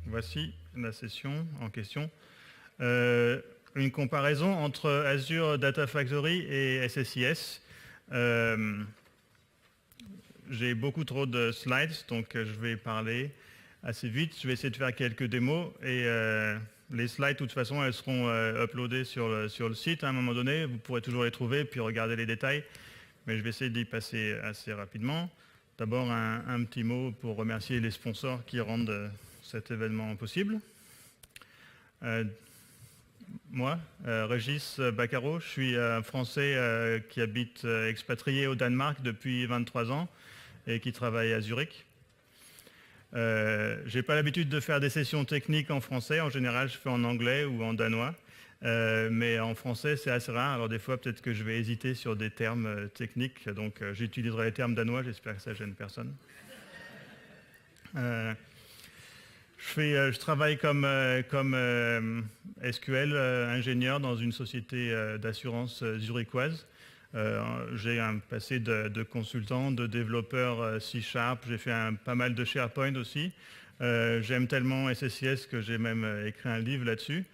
voici la session en question. Une comparaison entre Azure Data Factory et SSIS. J'ai beaucoup trop de slides, donc je vais parler assez vite. Je vais essayer de faire quelques démos et les slides, de toute façon, elles seront uploadées sur le site à un moment donné. Vous pourrez toujours les trouver puis regarder les détails, mais je vais essayer d'y passer assez rapidement. D'abord, un petit mot pour remercier les sponsors qui rendent cet événement possible. Moi, Régis Baccaro, je suis un Français qui habite expatrié au Danemark depuis 23 ans et qui travaille à Zurich. Je n'ai pas l'habitude de faire des sessions techniques en français. En général, je fais en anglais ou en danois. Mais en français, c'est assez rare. Alors des fois, peut-être que je vais hésiter sur des termes techniques. Donc, j'utiliserai les termes danois. J'espère que ça ne gêne personne. Je travaille comme SQL ingénieur dans une société d'assurance zurichoise. J'ai un passé de consultant, de développeur C#, j'ai fait pas mal de SharePoint aussi. J'aime tellement SSIS que j'ai même écrit un livre là-dessus.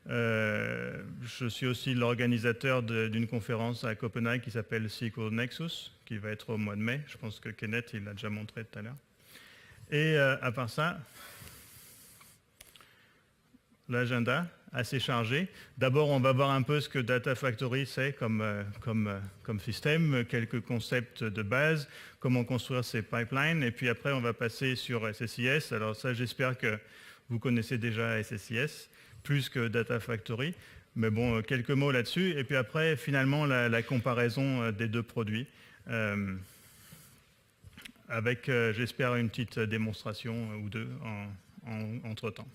Je suis aussi l'organisateur d'une conférence à Copenhague qui s'appelle SQL Nexus, qui va être au mois de mai. Je pense que Kenneth, il l'a déjà montré tout à l'heure. Et à part ça, l'agenda assez chargé. D'abord, on va voir un peu ce que Data Factory c'est comme système, quelques concepts de base, comment construire ces pipelines, et puis après, on va passer sur SSIS. Alors ça, j'espère que vous connaissez déjà SSIS, plus que Data Factory, mais bon, quelques mots là-dessus. Et puis après, finalement, la comparaison des deux produits, avec, j'espère, une petite démonstration ou deux entre-temps.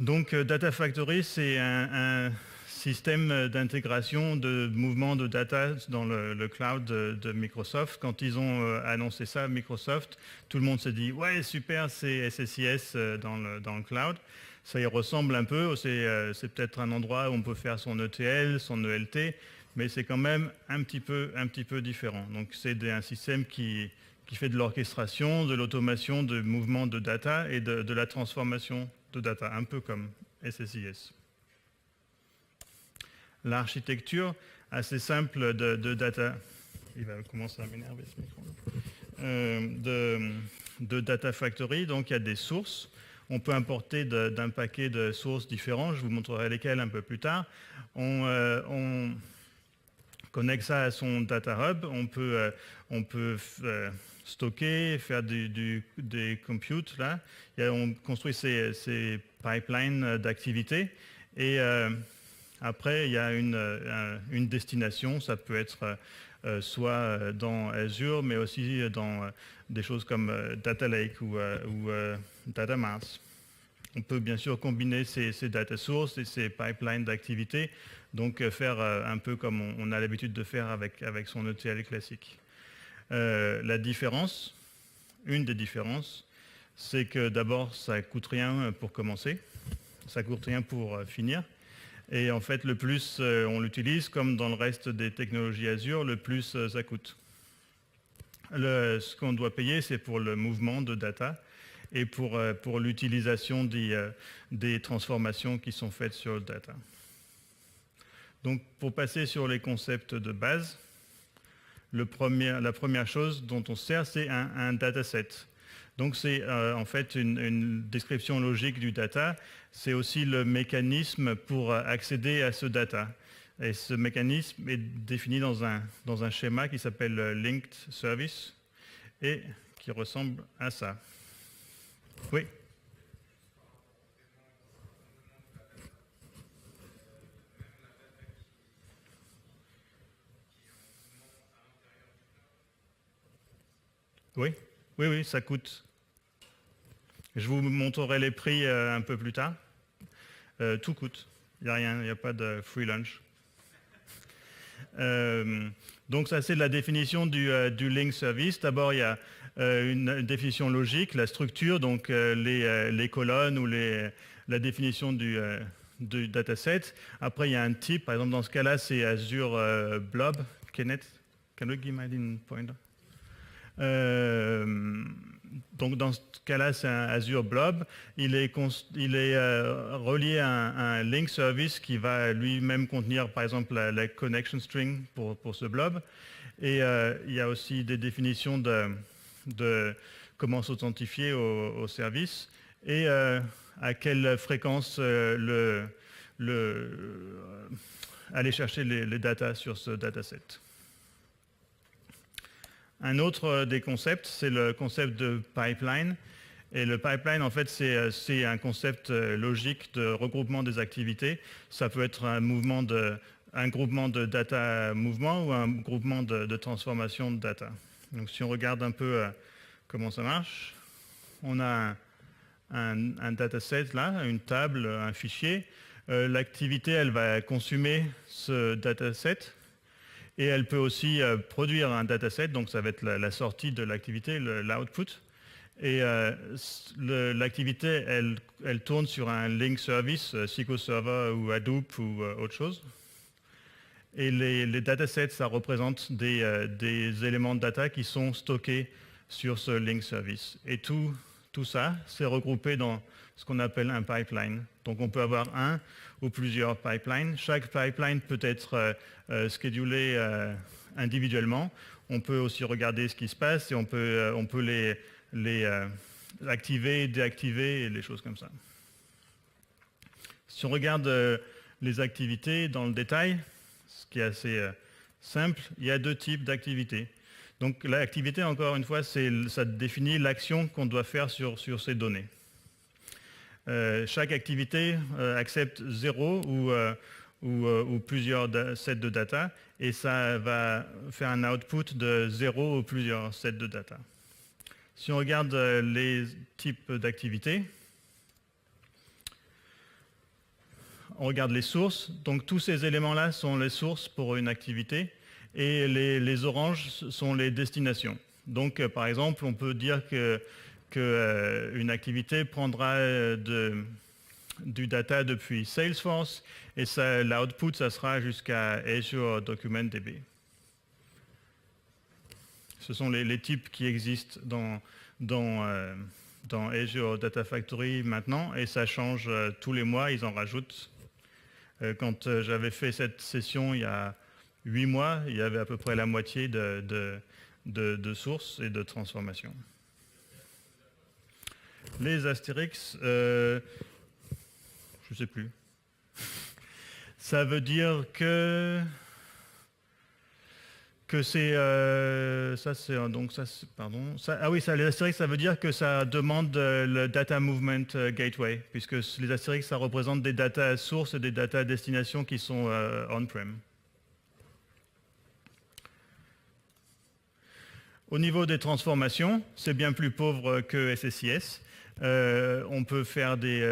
Donc Data Factory, c'est un système d'intégration de mouvements de data dans le cloud de Microsoft. Quand ils ont annoncé ça, Microsoft, tout le monde s'est dit « Ouais, super, c'est SSIS dans le cloud ». Ça y ressemble un peu, c'est peut-être un endroit où on peut faire son ETL, son ELT, mais c'est quand même un petit peu différent. Donc c'est un système qui fait de l'orchestration, de l'automation de mouvements de data et de la transformation de data, un peu comme SSIS. L'architecture assez simple de data, il va commencer à m'énerver ce micro, de Data Factory, donc il y a des sources. On peut importer d'un paquet de sources différents, je vous montrerai lesquelles un peu plus tard. On connecte ça à son data hub, on peut stocker, faire des computes là. On construit ces pipelines d'activité et après il y a une destination, ça peut être soit dans Azure, mais aussi dans des choses comme Data Lake ou Data Mart. On peut bien sûr combiner ces data sources et ces pipelines d'activité, donc faire un peu comme on a l'habitude de faire avec son ETL classique. La différence, une des différences, c'est que d'abord, ça ne coûte rien pour commencer, ça ne coûte rien pour finir. Et en fait, le plus on l'utilise, comme dans le reste des technologies Azure, le plus ça coûte. Ce qu'on doit payer, c'est pour le mouvement de data et pour l'utilisation des transformations qui sont faites sur le data. Donc, pour passer sur les concepts de base, la première chose dont on se sert, c'est un dataset. Donc, c'est en fait une description logique du data. C'est aussi le mécanisme pour accéder à ce data. Et ce mécanisme est défini dans un schéma qui s'appelle Linked Service et qui ressemble à ça. Oui. Oui, oui, ça coûte. Je vous montrerai les prix un peu plus tard. Tout coûte. Il n'y a rien, il n'y a pas de free lunch. Donc ça, c'est la définition du link service. D'abord, il y a une définition logique, la structure, donc les colonnes ou la définition du dataset. Après, il y a un type. Par exemple, dans ce cas-là, c'est Azure Blob. Kenneth, can you give me a pointer? donc dans ce cas-là, c'est un Azure Blob. Il est relié à un link service qui va lui-même contenir, par exemple, la connection string pour ce blob. Et il y a aussi des définitions de comment s'authentifier au service et à quelle fréquence aller chercher les datas sur ce dataset. Un autre des concepts, c'est le concept de pipeline. Et le pipeline, en fait, c'est un concept logique de regroupement des activités. Ça peut être un groupement de data mouvement ou un groupement de transformation de data. Donc, si on regarde un peu comment ça marche, on a un dataset là, une table, un fichier. L'activité, elle va consommer ce dataset. Et elle peut aussi produire un dataset, donc ça va être la sortie de l'activité, l'output. Et l'activité, elle tourne sur un link service, SQL Server ou Hadoop ou autre chose. Et les datasets, ça représente des éléments de data qui sont stockés sur ce link service. Et tout ça, c'est regroupé dans ce qu'on appelle un pipeline. Donc on peut avoir un ou plusieurs pipelines. Chaque pipeline peut être schedulé individuellement. On peut aussi regarder ce qui se passe et on peut les activer, déactiver et les choses comme ça. Si on regarde les activités dans le détail, ce qui est assez simple, il y a deux types d'activités. Donc l'activité, encore une fois, ça définit l'action qu'on doit faire sur ces données. Chaque activité accepte 0 ou plusieurs sets de data et ça va faire un output de 0 ou plusieurs sets de data. Si on regarde les types d'activités, on regarde les sources. Donc tous ces éléments-là sont les sources pour une activité et les oranges sont les destinations. Donc par exemple, on peut dire qu'une activité prendra du data depuis Salesforce et l'output, ça sera jusqu'à Azure Document DB. Ce sont les types qui existent dans Azure Data Factory maintenant et ça change tous les mois, ils en rajoutent. Quand j'avais fait cette session il y a 8 mois, il y avait à peu près la moitié de sources et de transformations. Les astérix, je ne sais plus. Ça veut dire que c'est les astérix, ça veut dire que ça demande le data movement gateway, puisque les astérix, ça représente des data sources et des data destinations qui sont on-prem. Au niveau des transformations, c'est bien plus pauvre que SSIS. On peut faire du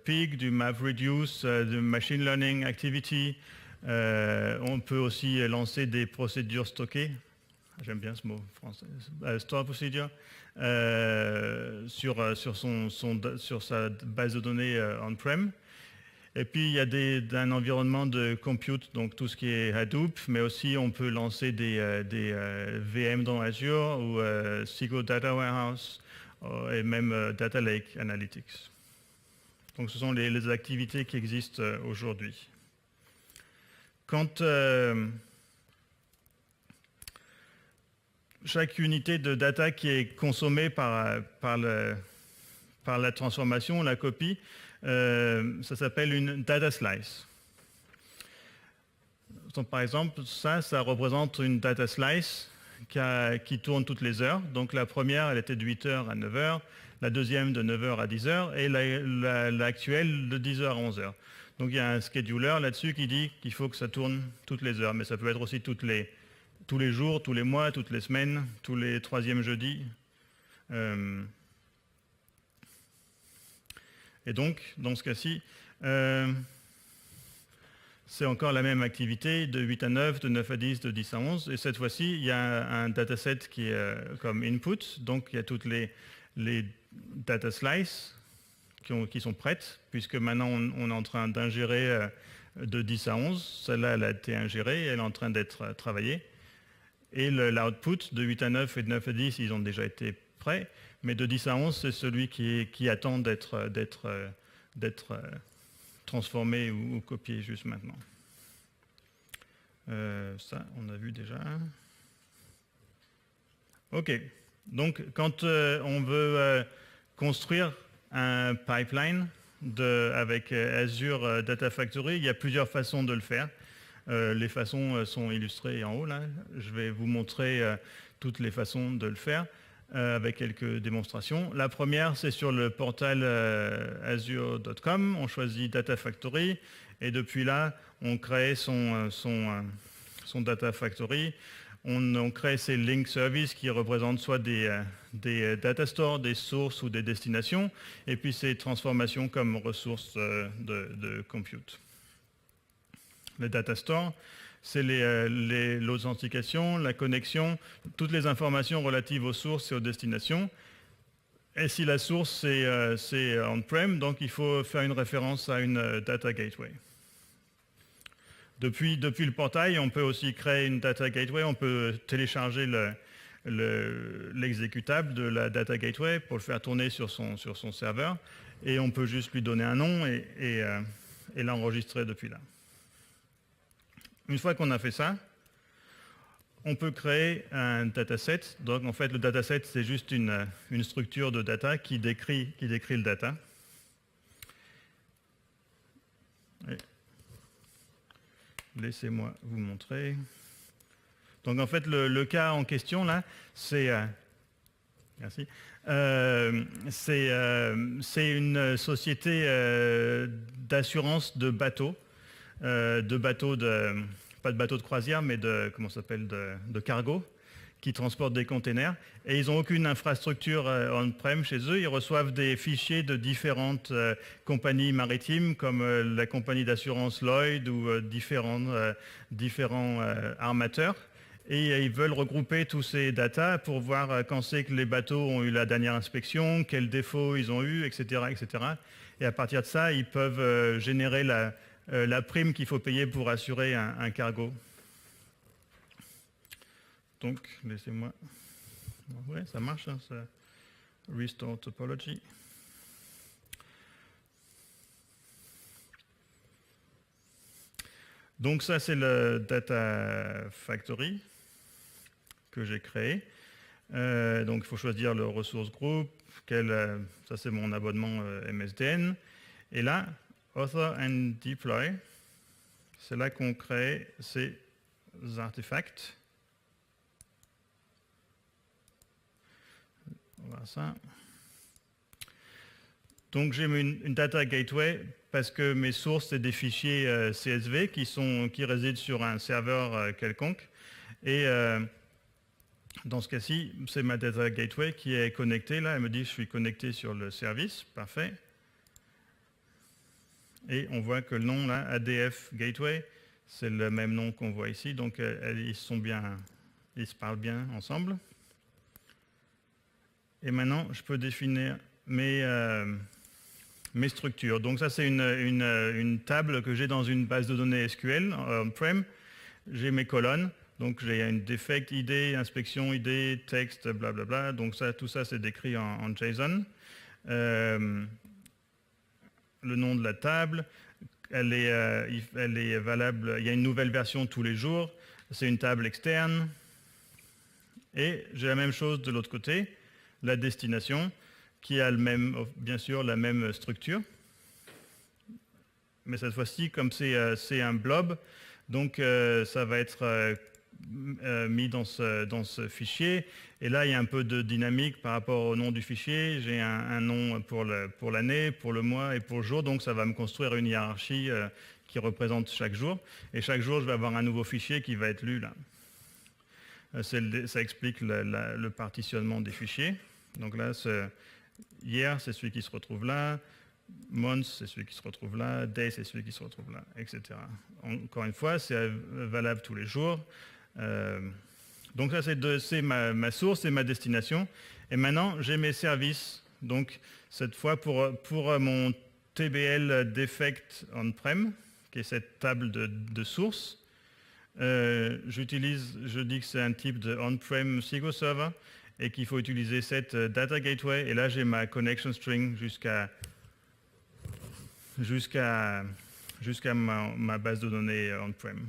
PIG, du MapReduce, du Machine Learning Activity. On peut aussi lancer des procédures stockées. J'aime bien ce mot français. Store procedure sur sa base de données on-prem. Et puis il y a un environnement de compute, donc tout ce qui est Hadoop, mais aussi on peut lancer des VM dans Azure ou SQL Data Warehouse et même Data Lake Analytics. Donc ce sont les activités qui existent aujourd'hui. Quand chaque unité de data qui est consommée par la transformation, la copie, ça s'appelle une data slice. Donc, par exemple, ça représente une data slice qui tourne toutes les heures. Donc la première, elle était de 8h à 9h, la deuxième de 9h à 10h et l'actuelle de 10h à 11h. Donc il y a un scheduler là-dessus qui dit qu'il faut que ça tourne toutes les heures, mais ça peut être aussi tous les jours, tous les mois, toutes les semaines, tous les troisièmes jeudis. Et donc, dans ce cas-ci, c'est encore la même activité de 8 à 9, de 9 à 10, de 10 à 11. Et cette fois-ci, il y a un dataset qui est comme input. Donc, il y a toutes les data slices qui sont prêtes, puisque maintenant, on est en train d'ingérer de 10 à 11. Celle-là, elle a été ingérée, elle est en train d'être travaillée. Et l'output de 8 à 9 et de 9 à 10, ils ont déjà été près, mais de 10 à 11, c'est celui qui attend d'être transformé ou copié juste maintenant. Ça, on a vu déjà. OK. Donc, quand on veut construire un pipeline avec Azure Data Factory, il y a plusieurs façons de le faire. Les façons sont illustrées en haut, là. Je vais vous montrer toutes les façons de le faire avec quelques démonstrations. La première, c'est sur le portail azure.com. On choisit Data Factory et depuis là, on crée son Data Factory. On crée ces link services qui représentent soit des data stores, des sources ou des destinations, et puis ces transformations comme ressources de compute. Le data store, c'est l'authentification, la connexion, toutes les informations relatives aux sources et aux destinations. Et si la source c'est on-prem, donc il faut faire une référence à une data gateway. Depuis le portail, on peut aussi créer une data gateway, on peut télécharger l'exécutable de la data gateway pour le faire tourner sur son serveur, et on peut juste lui donner un nom et l'enregistrer depuis là. Une fois qu'on a fait ça, on peut créer un dataset. Donc en fait, le dataset, c'est juste une structure de data qui décrit le data. Laissez-moi vous montrer. Donc en fait, le cas en question là, c'est merci. C'est une société d'assurance de bateaux, pas de bateaux de croisière, mais de cargo, qui transportent des containers. Et ils n'ont aucune infrastructure on-prem chez eux. Ils reçoivent des fichiers de différentes compagnies maritimes, comme la compagnie d'assurance Lloyd ou différents armateurs. Et ils veulent regrouper tous ces datas pour voir quand c'est que les bateaux ont eu la dernière inspection, quels défauts ils ont eu, etc., etc. Et à partir de ça, ils peuvent générer la prime qu'il faut payer pour assurer un cargo. Donc, laissez-moi... Ouais, ça marche, hein, ça. Restore topology. Donc ça, c'est le Data Factory que j'ai créé. Donc il faut choisir le ressource group. Ça, c'est mon abonnement MSDN. Et là, Author and Deploy, c'est là qu'on crée ces artefacts. Voilà ça. Donc j'ai mis une data gateway parce que mes sources, c'est des fichiers CSV qui résident sur un serveur quelconque. Et dans ce cas-ci, c'est ma data gateway qui est connectée. Là, elle me dit je suis connecté sur le service. Parfait. Et on voit que le nom, là, ADF Gateway, c'est le même nom qu'on voit ici. Donc ils se parlent bien ensemble. Et maintenant, je peux définir mes structures. Donc ça, c'est une table que j'ai dans une base de données SQL on-prem. J'ai mes colonnes. Donc j'ai une defect ID, inspection ID, texte, blablabla. Donc tout ça, c'est décrit en JSON. Le nom de la table, elle est valable. Il y a une nouvelle version tous les jours. C'est une table externe. Et j'ai la même chose de l'autre côté. La destination, qui a bien sûr la même structure. Mais cette fois-ci, comme c'est un blob, donc ça va être mis dans ce fichier. Et là, il y a un peu de dynamique par rapport au nom du fichier. J'ai un nom pour l'année, pour le mois et pour le jour. Donc ça va me construire une hiérarchie qui représente chaque jour. Et chaque jour, je vais avoir un nouveau fichier qui va être lu là. Ça explique le partitionnement des fichiers. Donc là, hier, c'est celui qui se retrouve là. Month, c'est celui qui se retrouve là. Day, c'est celui qui se retrouve là, etc. Encore une fois, c'est valable tous les jours. Donc ça, c'est ma source et ma destination. Et maintenant, j'ai mes services. Donc cette fois, pour mon TBL Defect On-Prem, qui est cette table de source, je dis que c'est un type de on-prem SQL Server, et qu'il faut utiliser cette data gateway. Et là, j'ai ma connection string jusqu'à ma base de données on-prem.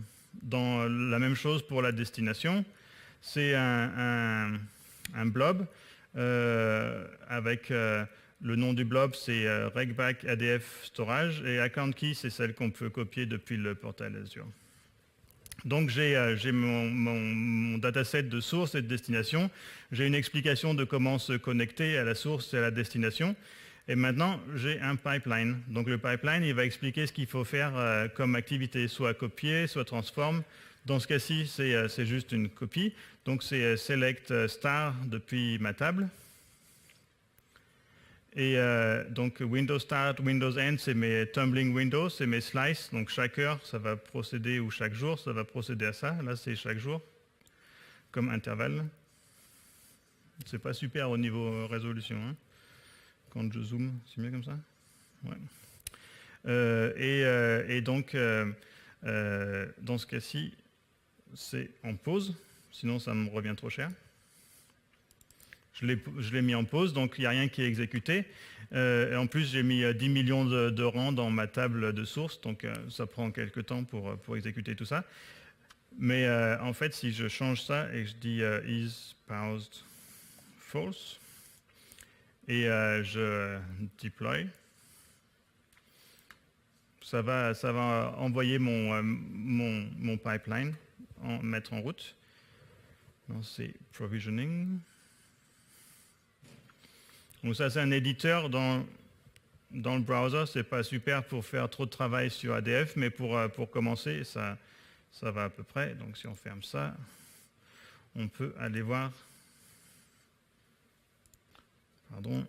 Dans la même chose pour la destination, c'est un blob avec le nom du blob, c'est regback ADF storage, et account key, c'est celle qu'on peut copier depuis le portail Azure. Donc j'ai mon dataset de source et de destination. J'ai une explication de comment se connecter à la source et à la destination. Et maintenant, j'ai un pipeline. Donc le pipeline, il va expliquer ce qu'il faut faire comme activité, soit copier, soit transform. Dans ce cas-ci, c'est juste une copie. Donc c'est select star depuis ma table. Et donc Windows Start, Windows End, c'est mes tumbling windows, c'est mes slices. Donc chaque heure, ça va procéder, ou chaque jour, ça va procéder à ça. Là, c'est chaque jour, comme intervalle. C'est pas super au niveau résolution. Hein. Quand je zoome, c'est mieux comme ça. Ouais. Et donc, dans ce cas-ci, c'est en pause. Sinon, ça me revient trop cher. Je l'ai mis en pause, donc il n'y a rien qui est exécuté. Et en plus, j'ai mis 10 millions de rangs dans ma table de source, donc ça prend quelques temps pour exécuter tout ça. Mais en fait, si je change ça et je dis is paused false, et je deploy, ça va envoyer mon pipeline, mettre en route. C'est provisioning. Donc ça, c'est un éditeur dans le browser. C'est pas super pour faire trop de travail sur ADF, mais pour commencer, ça va à peu près. Donc si on ferme ça, on peut aller voir. Pardon.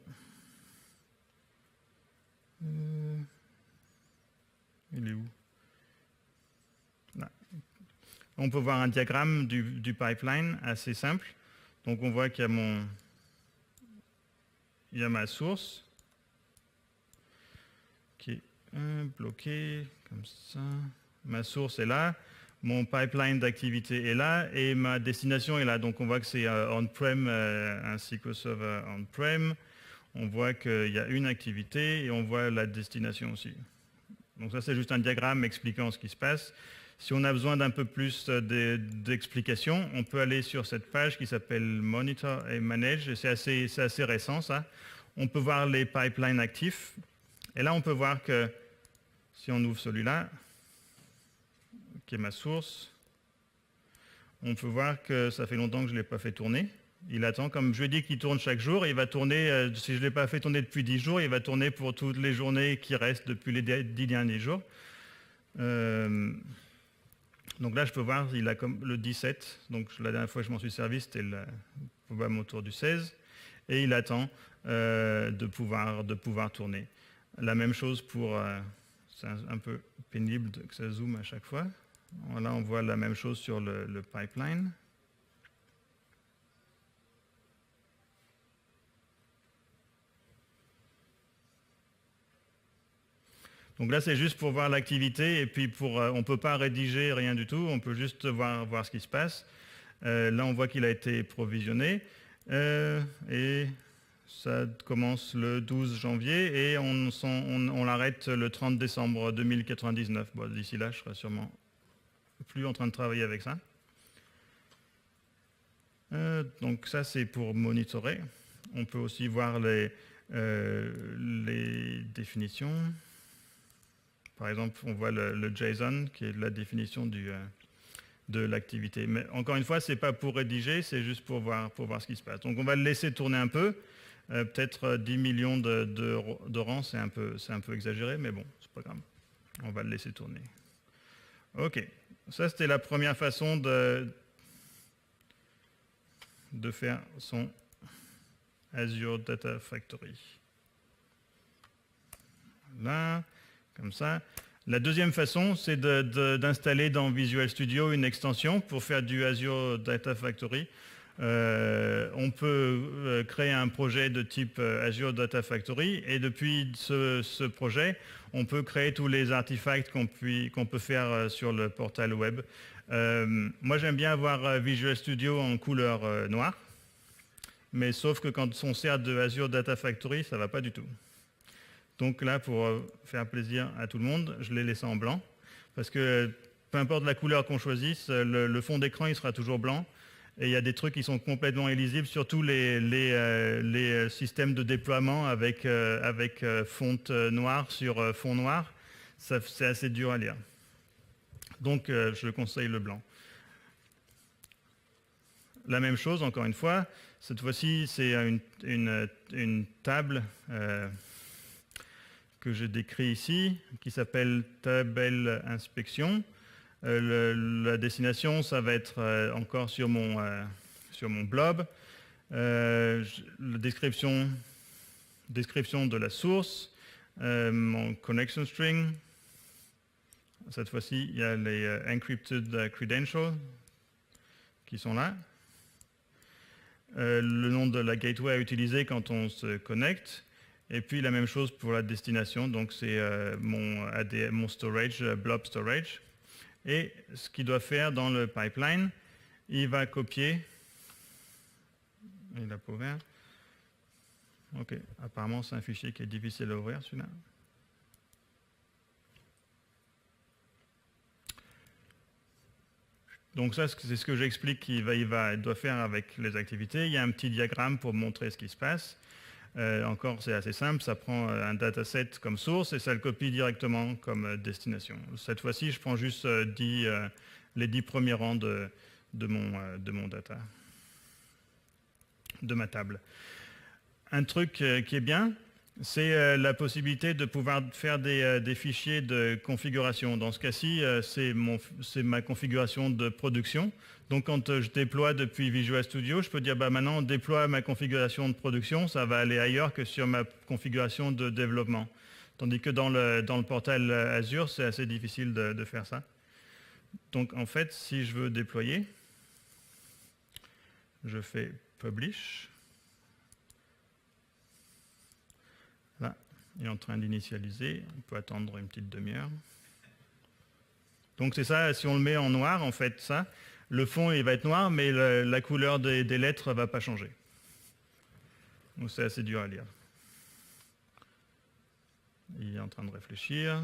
Il est où? Là. On peut voir un diagramme du pipeline assez simple. Donc on voit qu'il y a ma source qui est bloquée comme ça. Ma source est là, mon pipeline d'activité est là et ma destination est là. Donc on voit que c'est on-prem ainsi qu'au serveur on-prem. On voit qu'il y a une activité et on voit la destination aussi. Donc ça, c'est juste un diagramme expliquant ce qui se passe. Si on a besoin d'un peu plus d'explications, on peut aller sur cette page qui s'appelle Monitor et Manage. Et c'est assez récent, ça. On peut voir les pipelines actifs. Et là, on peut voir que si on ouvre celui-là, qui est ma source, on peut voir que ça fait longtemps que je ne l'ai pas fait tourner. Il attend, comme je lui ai dit qu'il tourne chaque jour, il va tourner, si je ne l'ai pas fait tourner depuis 10 jours, il va tourner pour toutes les journées qui restent depuis les 10 derniers jours. Donc là, je peux voir, il a comme le 17, donc la dernière fois que je m'en suis servi, c'était probablement autour du 16, et il attend de pouvoir tourner. La même chose pour, c'est un peu pénible que ça zoome à chaque fois. Là, on voit la même chose sur le pipeline. Donc là, c'est juste pour voir l'activité et puis on ne peut pas rédiger rien du tout, on peut juste voir ce qui se passe. Là, on voit qu'il a été provisionné et ça commence le 12 janvier et on l'arrête le 30 décembre 2099. Bon, d'ici là, je serai sûrement plus en train de travailler avec ça. Donc ça, c'est pour monitorer. On peut aussi voir les définitions. Par exemple, on voit le JSON qui est la définition de l'activité. Mais encore une fois, ce n'est pas pour rédiger, c'est juste pour voir ce qui se passe. Donc on va le laisser tourner un peu. Peut-être 10 millions de rangs, c'est un peu exagéré, mais bon, c'est pas grave. On va le laisser tourner. OK. Ça, c'était la première façon de faire son Azure Data Factory. Là. Comme ça. La deuxième façon, c'est d'installer dans Visual Studio une extension pour faire du Azure Data Factory. On peut créer un projet de type Azure Data Factory et depuis ce projet, on peut créer tous les artefacts qu'on peut faire sur le portail web. Moi, j'aime bien avoir Visual Studio en couleur noire. mais sauf que quand on sert de Azure Data Factory, ça ne va pas du tout. Donc là, pour faire plaisir à tout le monde, je l'ai laissé en blanc, parce que peu importe la couleur qu'on choisisse, le fond d'écran il sera toujours blanc, et il y a des trucs qui sont complètement illisibles, surtout les systèmes de déploiement avec fonte noire sur fond noir, c'est assez dur à lire. Donc je conseille le blanc. La même chose, encore une fois, cette fois-ci c'est une table que je décris ici, qui s'appelle tabelle inspection. La destination, ça va être encore sur mon blob. La description de la source, mon connection string. Cette fois-ci, il y a les encrypted credentials qui sont là. Le nom de la gateway à utiliser quand on se connecte. Et puis la même chose pour la destination, donc c'est mon storage, blob storage. Et ce qu'il doit faire dans le pipeline, il va copier. Il n'a pas ouvert. Ok, apparemment c'est un fichier qui est difficile à ouvrir celui-là. Donc ça, c'est ce que j'explique qu'il doit faire avec les activités. Il y a un petit diagramme pour montrer ce qui se passe. Encore, c'est assez simple, ça prend un dataset comme source et ça le copie directement comme destination. Cette fois-ci, je prends juste les 10 premiers rangs de mon data, de ma table. Un truc qui est bien, c'est la possibilité de pouvoir faire des fichiers de configuration. Dans ce cas-ci, c'est ma configuration de production. Donc quand je déploie depuis Visual Studio, je peux dire maintenant on déploie ma configuration de production, ça va aller ailleurs que sur ma configuration de développement. Tandis que dans le portail Azure, c'est assez difficile de faire ça. Donc en fait, si je veux déployer, je fais Publish. Là, il est en train d'initialiser, on peut attendre une petite demi-heure. Donc c'est ça, si on le met en noir, en fait, ça, le fond il va être noir, mais la couleur des lettres ne va pas changer. Donc c'est assez dur à lire. Il est en train de réfléchir.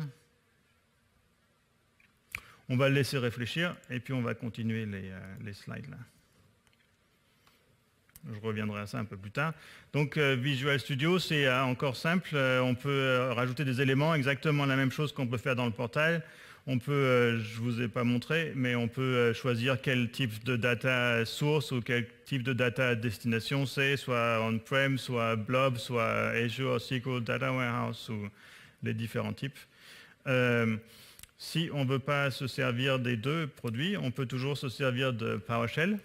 On va le laisser réfléchir et puis on va continuer les slides là. Je reviendrai à ça un peu plus tard. Donc Visual Studio, c'est encore simple. On peut rajouter des éléments, exactement la même chose qu'on peut faire dans le portail. On peut, je ne vous ai pas montré, mais on peut choisir quel type de data source ou quel type de data destination c'est, soit on-prem, soit blob, soit Azure SQL Data Warehouse ou les différents types. Si on ne veut pas se servir des deux produits, on peut toujours se servir de PowerShell.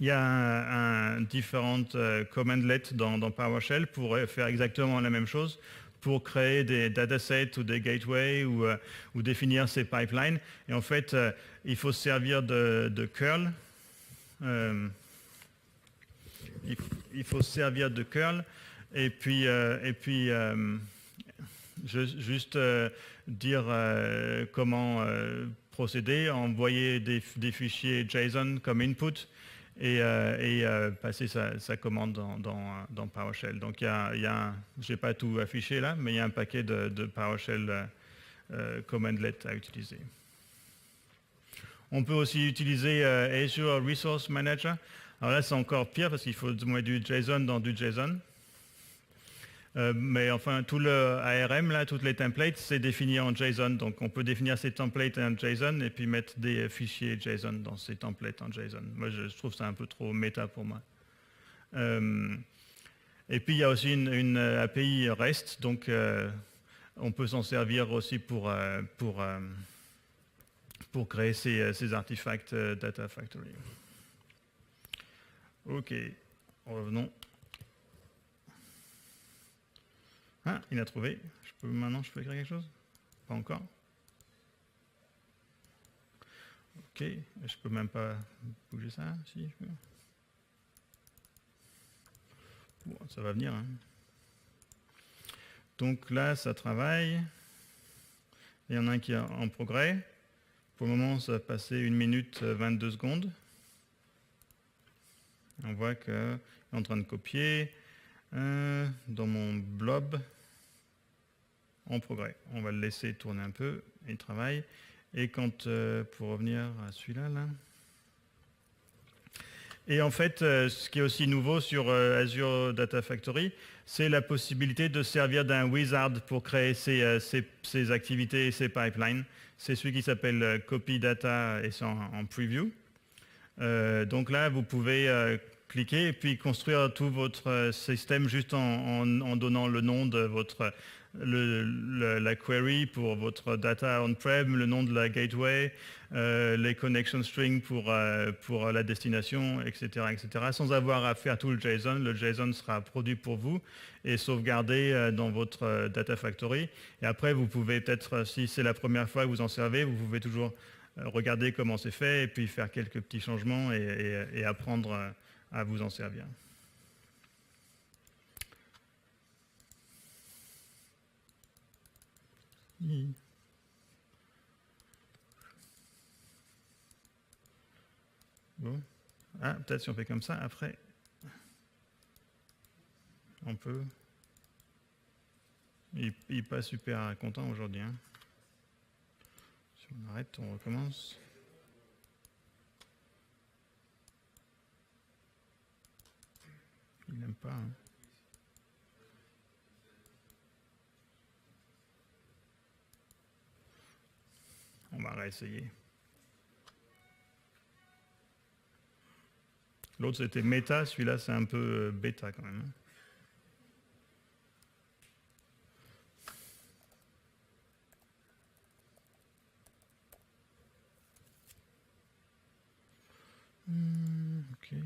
Il y a différentes commandlets dans PowerShell pour faire exactement la même chose, pour créer des datasets ou des gateways ou définir ces pipelines. Et en fait, il faut se servir de curl. Il faut se servir de curl et puis juste dire comment procéder, envoyer des fichiers JSON comme input et passer sa commande dans PowerShell. Donc je n'ai pas tout affiché là, mais il y a un paquet de PowerShell commandlet à utiliser. On peut aussi utiliser Azure Resource Manager. Alors là, c'est encore pire parce qu'il faut mettre du JSON dans du JSON. Mais enfin, tout le ARM, là, toutes les templates, c'est défini en JSON. Donc on peut définir ces templates en JSON et puis mettre des fichiers JSON dans ces templates en JSON. Moi, je trouve ça un peu trop méta pour moi. Et puis il y a aussi une API REST, donc on peut s'en servir aussi pour créer ces artefacts Data Factory. Ok, revenons. Ah, il a trouvé. Maintenant, je peux écrire quelque chose? Pas encore. Ok, je peux même pas bouger ça, si je peux. Bon, ça va venir. Hein. Donc là, ça travaille. Il y en a un qui est en progrès. Pour le moment, ça va passer 1 minute 22 secondes. On voit qu'il est en train de copier dans mon blob en progrès. On va le laisser tourner un peu, il travaille. Et quand, pour revenir à celui-là, là. Et en fait, ce qui est aussi nouveau sur Azure Data Factory, c'est la possibilité de servir d'un wizard pour créer ces activités et ces pipelines. C'est celui qui s'appelle Copy Data et c'est en preview. Donc là, vous pouvez cliquer et puis construire tout votre système juste en donnant le nom de votre la query pour votre data on-prem, le nom de la gateway, les connection strings pour la destination, etc., etc., sans avoir à faire tout le JSON. Le JSON sera produit pour vous et sauvegardé dans votre Data Factory. Et après, vous pouvez peut-être, si c'est la première fois que vous en servez, vous pouvez toujours regarder comment c'est fait et puis faire quelques petits changements et apprendre à vous en servir. Bon. Ah, peut-être si on fait comme ça, après, on peut. Il n'est pas super content aujourd'hui. Hein. Si on arrête, on recommence. Il n'aime pas. Hein. On va réessayer. L'autre c'était méta, celui-là c'est un peu bêta quand même. Ok.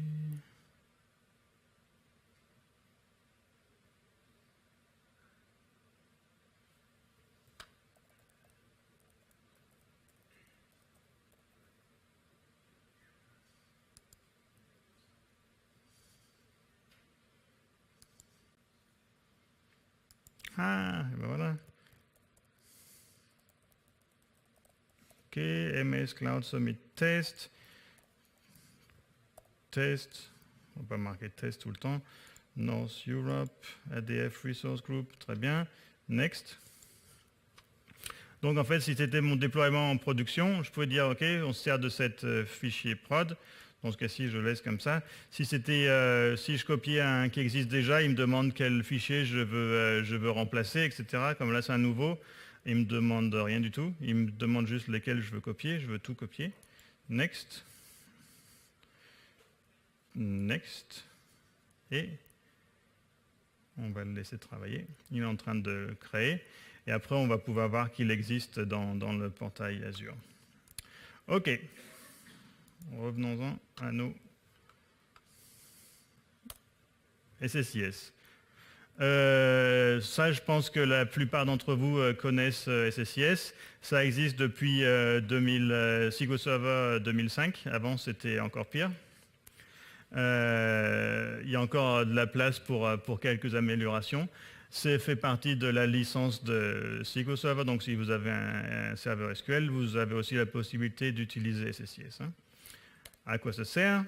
Ah, et ben voilà. Ok, MS Cloud Summit Test. Test. On va pas marquer test tout le temps. North Europe, ADF Resource Group, très bien. Next. Donc en fait, si c'était mon déploiement en production, je pouvais dire, OK, on se sert de cette fichier prod. Dans ce cas-ci, je laisse comme ça. Si je copiais un qui existe déjà, il me demande quel fichier je veux remplacer, etc. Comme là, c'est un nouveau, il me demande rien du tout. Il me demande juste lesquels je veux copier. Je veux tout copier. Next. Next. Et on va le laisser travailler. Il est en train de créer. Et après, on va pouvoir voir qu'il existe dans le portail Azure. OK. Revenons-en à nos SSIS. Ça, je pense que la plupart d'entre vous connaissent SSIS. Ça existe depuis SQL Server 2005. Avant, c'était encore pire. Il y a encore de la place pour quelques améliorations. C'est fait partie de la licence de SQL Server. Donc, si vous avez un serveur SQL, vous avez aussi la possibilité d'utiliser SSIS. Hein. À quoi ça sert?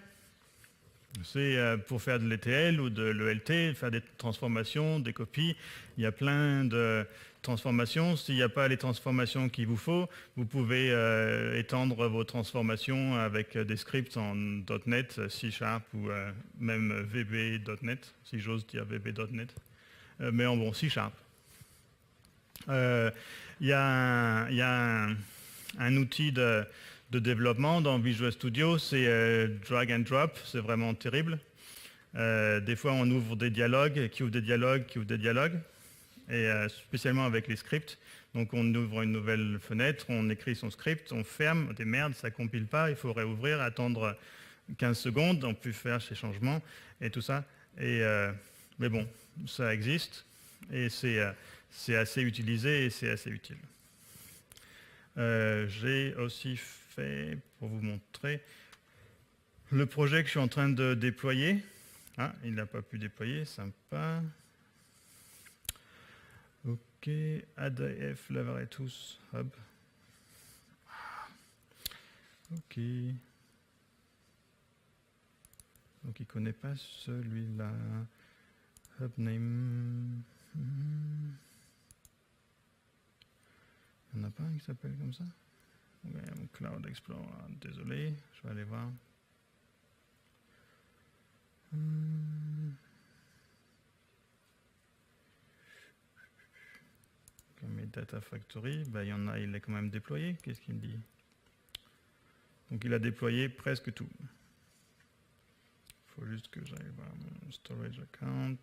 C'est pour faire de l'ETL ou de l'ELT, faire des transformations, des copies. Il y a plein de transformations. S'il n'y a pas les transformations qu'il vous faut, vous pouvez étendre vos transformations avec des scripts en .NET, C# ou même VB.NET, si j'ose dire VB.NET. Mais en bon, C#. Il y a un outil de développement dans Visual Studio, c'est drag and drop, c'est vraiment terrible. Des fois, on ouvre des dialogues, qui ouvrent des dialogues, qui ouvrent des dialogues, et spécialement avec les scripts. Donc, on ouvre une nouvelle fenêtre, on écrit son script, on ferme, des merdes, ça compile pas, il faut réouvrir, attendre 15 secondes, on peut faire ces changements et tout ça. Mais bon, ça existe et c'est assez utilisé et c'est assez utile. J'ai aussi fait, pour vous montrer, le projet que je suis en train de déployer. Ah, il n'a pas pu déployer, sympa. Ok, ADF Lavaretus Hub. Ok. Donc il ne connaît pas celui-là. Hub name. Il n'y en a pas un qui s'appelle comme ça? Ouais, Cloud Explorer, désolé, je vais aller voir. Mes Data Factory, il y en a, il est quand même déployé. Qu'est-ce qu'il me dit? Donc il a déployé presque tout. Il faut juste que j'aille voir mon storage account.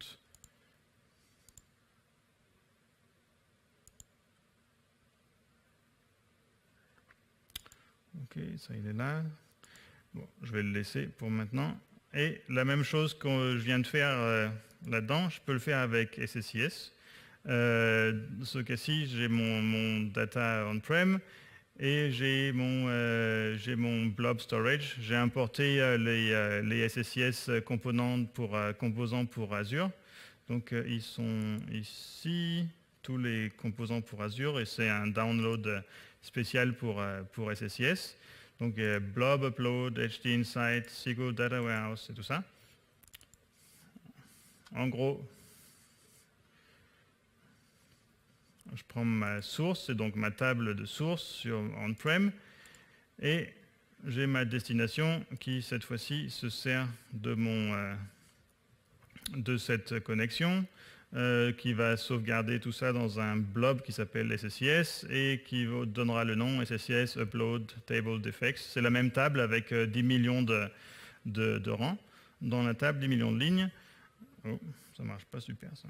Ok, ça il est là. Bon, je vais le laisser pour maintenant. Et la même chose que je viens de faire là-dedans, je peux le faire avec SSIS. Ce cas-ci, j'ai mon data on-prem et j'ai mon blob storage. J'ai importé les SSIS composants pour Azure. Donc ils sont ici, tous les composants pour Azure, et c'est un download spécial pour SSIS. Donc blob upload, HD Insight, SQL Data Warehouse et tout ça. En gros, je prends ma source, c'est donc ma table de source sur on-prem, et j'ai ma destination qui, cette fois-ci, se sert de cette connexion, qui va sauvegarder tout ça dans un blob qui s'appelle SSIS et qui donnera le nom SSIS Upload Table Defects. C'est la même table avec 10 millions de rangs. Dans la table, 10 millions de lignes. Oh, ça marche pas super ça.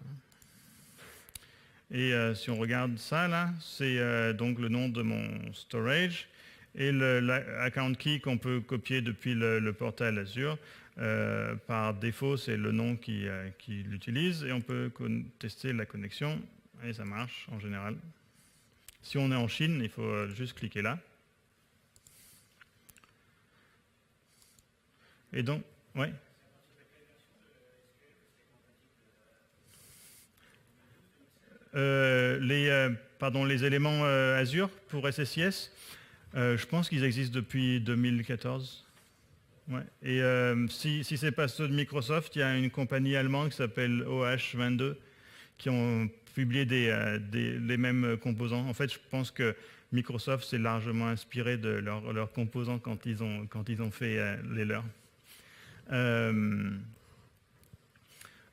Et si on regarde ça là, c'est donc le nom de mon storage et l'account key qu'on peut copier depuis le portail Azure. Par défaut, c'est le nom qui l'utilise, et on peut tester la connexion et ça marche en général. Si on est en Chine, il faut juste cliquer là. Et donc, ouais. Les éléments Azure pour SSIS, je pense qu'ils existent depuis 2014. Ouais. Et si c'est pas ceux de Microsoft, il y a une compagnie allemande qui s'appelle OH22 qui ont publié les mêmes composants. En fait, je pense que Microsoft s'est largement inspiré de leurs composants quand ils ont fait les leurs.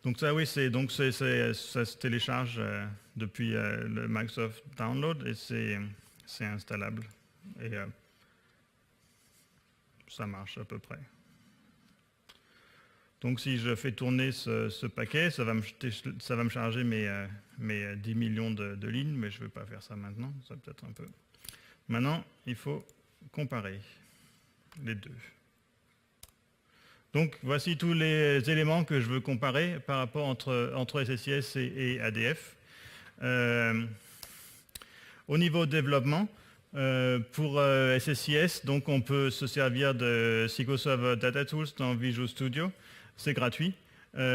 Donc ça, oui, ça se télécharge depuis le Microsoft Download et c'est installable. Et ça marche à peu près. Donc si je fais tourner ce paquet, ça va me charger mes 10 millions de lignes, mais je ne vais pas faire ça maintenant, ça peut-être un peu. Maintenant, il faut comparer les deux. Donc voici tous les éléments que je veux comparer par rapport entre SSIS et ADF. Au niveau développement, pour SSIS, donc on peut se servir de SQL Server Data Tools dans Visual Studio, c'est gratuit.